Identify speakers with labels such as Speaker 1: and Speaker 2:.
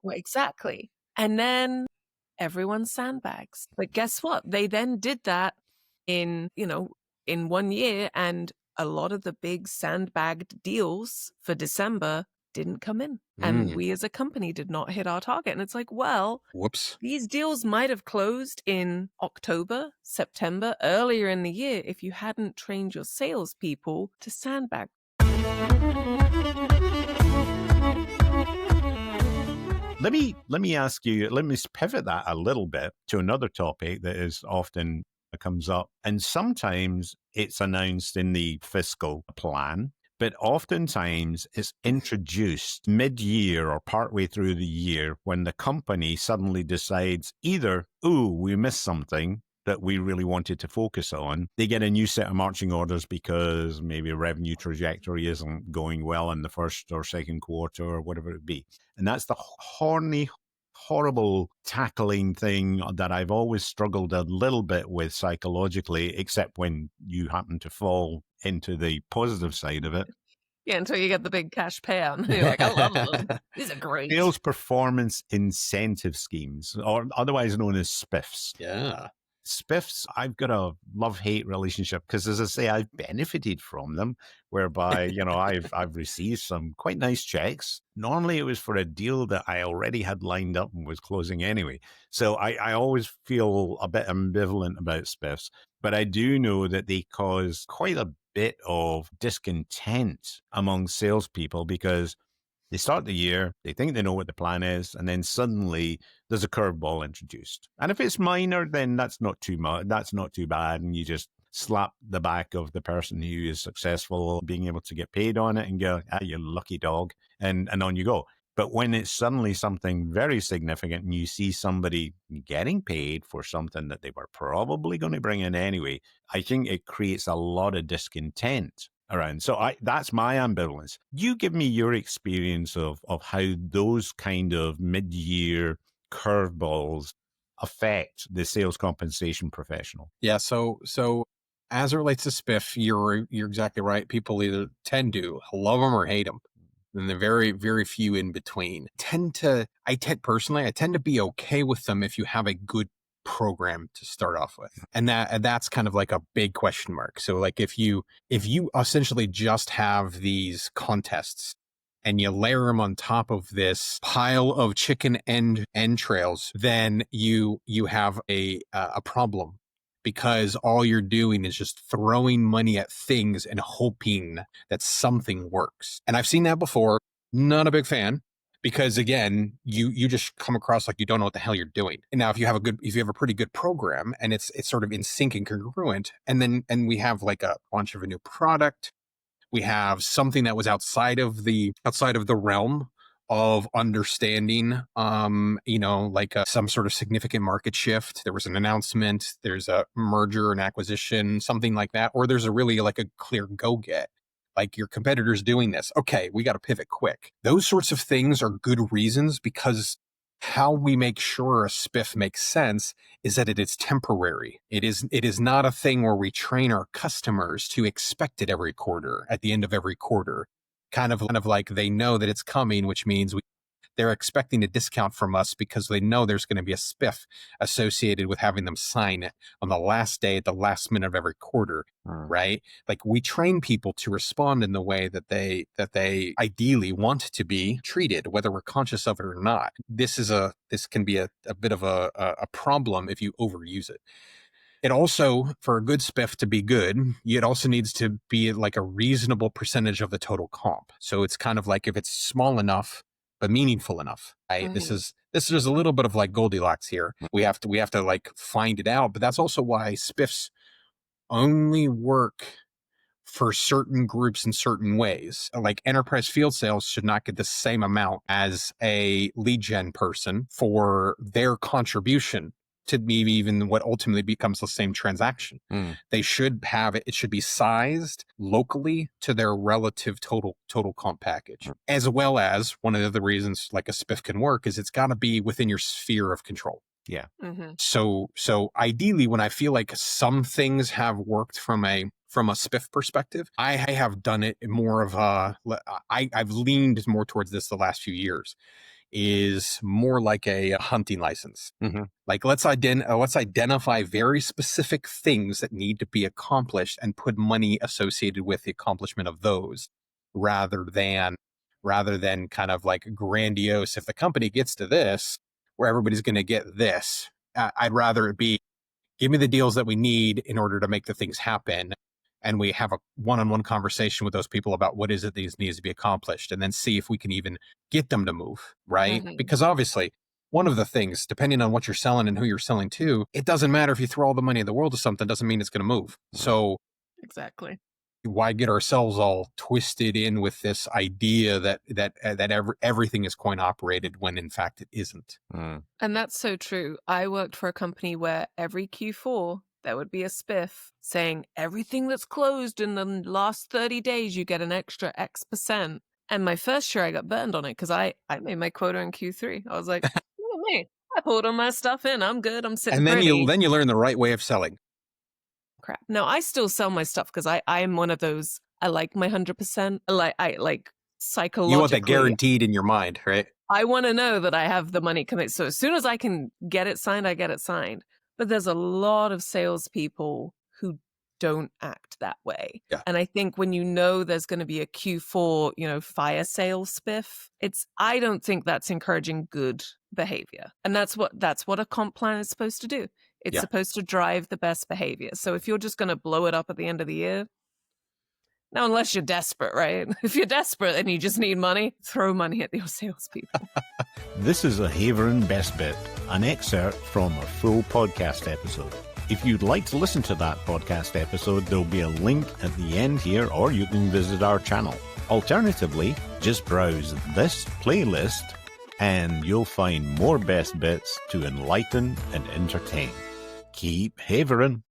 Speaker 1: Well, exactly. And then everyone sandbags. But guess what? They then did that in 1 year, and a lot of the big sandbagged deals for December didn't come in. And we as a company did not hit our target. And it's like, well,
Speaker 2: Whoops.
Speaker 1: these deals might have closed in October, September, earlier in the year if you hadn't trained your salespeople to sandbag.
Speaker 3: Let me ask you, let me pivot that a little bit to another topic that is often comes up. And sometimes it's announced in the fiscal plan, but oftentimes it's introduced mid-year or partway through the year when the company suddenly decides either, ooh, we missed something that we really wanted to focus on. They get a new set of marching orders because maybe a revenue trajectory isn't going well in the first or second quarter or whatever it be. And that's the horrible tackling thing that I've always struggled a little bit with psychologically, except when you happen to fall into the positive side of it.
Speaker 1: Yeah, until you get the big cash payout. And you're like, I love them. These are great.
Speaker 3: Sales performance incentive schemes, or otherwise known as SPIFs.
Speaker 2: Yeah.
Speaker 3: SPIFs, I've got a love-hate relationship because, as I say, I've benefited from them, whereby, I've received some quite nice checks. Normally it was for a deal that I already had lined up and was closing anyway. So I always feel a bit ambivalent about SPIFs, but I do know that they cause quite a bit of discontent among salespeople because they start the year, they think they know what the plan is, and then suddenly there's a curveball introduced. And if it's minor, then that's not too much. That's not too bad. And you just slap the back of the person who is successful being able to get paid on it and go, you lucky dog, and on you go. But when it's suddenly something very significant and you see somebody getting paid for something that they were probably going to bring in anyway, I think it creates a lot of discontent around. So that's my ambivalence. You give me your experience of how those kind of mid-year curveballs affect the sales compensation professional.
Speaker 2: Yeah. So as it relates to SPIF, you're exactly right. People either tend to love them or hate them. And they're very, very few in between. I tend to be okay with them if you have a good program to start off with. And that's kind of like a big question mark. So like if you essentially just have these contests and you layer them on top of this pile of chicken entrails, then you have a problem. Because all you're doing is just throwing money at things and hoping that something works. And I've seen that before. Not a big fan. Because again, you just come across like you don't know what the hell you're doing. And now if you have a pretty good program and it's sort of in sync and congruent, and we have like a launch of a new product, we have something that was outside of the realm of understanding, some sort of significant market shift. There was an announcement, there's a merger and acquisition, something like that, or there's a really like a clear go-get. Like your competitor's doing this. Okay, we got to pivot quick. Those sorts of things are good reasons because how we make sure a SPIF makes sense is that it is temporary. It is not a thing where we train our customers to expect it every quarter, at the end of every quarter. Kind of like they know that it's coming, which means they're expecting a discount from us because they know there's going to be a SPIF associated with having them sign it on the last day at the last minute of every quarter, right? Like we train people to respond in the way that they ideally want to be treated, whether we're conscious of it or not. This can be a bit of a problem if you overuse it. It also, for a good SPIF to be good, it also needs to be like a reasonable percentage of the total comp. So it's kind of like if it's small enough, but meaningful enough. Right? Mm-hmm. This is a little bit of like Goldilocks here. We have to like find it out, but that's also why SPIFs only work for certain groups in certain ways. Like enterprise field sales should not get the same amount as a lead gen person for their contribution to maybe even what ultimately becomes the same transaction. They should have it. It should be sized locally to their relative total comp package, as well as one of the other reasons like a SPIF can work is it's got to be within your sphere of control.
Speaker 3: Yeah.
Speaker 1: Mm-hmm.
Speaker 2: So ideally, when I feel like some things have worked from a SPIF perspective, I have done it more of I've leaned more towards this the last few years. is more like a hunting license.
Speaker 3: Mhm.
Speaker 2: Like let's identify very specific things that need to be accomplished and put money associated with the accomplishment of those, rather than kind of like grandiose. If the company gets to this, where everybody's going to get this, I'd rather it be, give me the deals that we need in order to make the things happen. And we have a one-on-one conversation with those people about what is it that needs to be accomplished, and then see if we can even get them to move, right?
Speaker 1: Mhm.
Speaker 2: Because obviously, one of the things, depending on what you're selling and who you're selling to, it doesn't matter if you throw all the money in the world to something, doesn't mean it's going to move. So
Speaker 1: Exactly.
Speaker 2: why get ourselves all twisted in with this idea that everything is coin operated when in fact it isn't?
Speaker 3: Mm.
Speaker 1: And that's so true. I worked for a company where every Q4 there would be a SPIF saying everything that's closed in the last 30 days, you get an extra X%. And my first year I got burned on it because I made my quota in Q3. I was like, look at me. I pulled all my stuff in. I'm good. I'm sitting
Speaker 2: And then
Speaker 1: pretty.
Speaker 2: you learn the right way of selling.
Speaker 1: Crap. No, I still sell my stuff because I'm one of those, I like my 100%. I like psychologically.
Speaker 2: You want that guaranteed in your mind, right?
Speaker 1: I want to know that I have the money committed. So as soon as I can get it signed, I get it signed. But there's a lot of salespeople who don't act that way.
Speaker 2: Yeah.
Speaker 1: And I think when you know there's going to be a Q4, fire sale spiff, I don't think that's encouraging good behavior. And that's what a comp plan is supposed to do. It's
Speaker 2: Yeah.
Speaker 1: supposed to drive the best behavior. So if you're just going to blow it up at the end of the year, now, unless you're desperate, right? If you're desperate and you just need money, throw money at your salespeople.
Speaker 3: This is a Haverin Best Bit, an excerpt from a full podcast episode. If you'd like to listen to that podcast episode, there'll be a link at the end here, or you can visit our channel. Alternatively, just browse this playlist and you'll find more best bits to enlighten and entertain. Keep Haverin.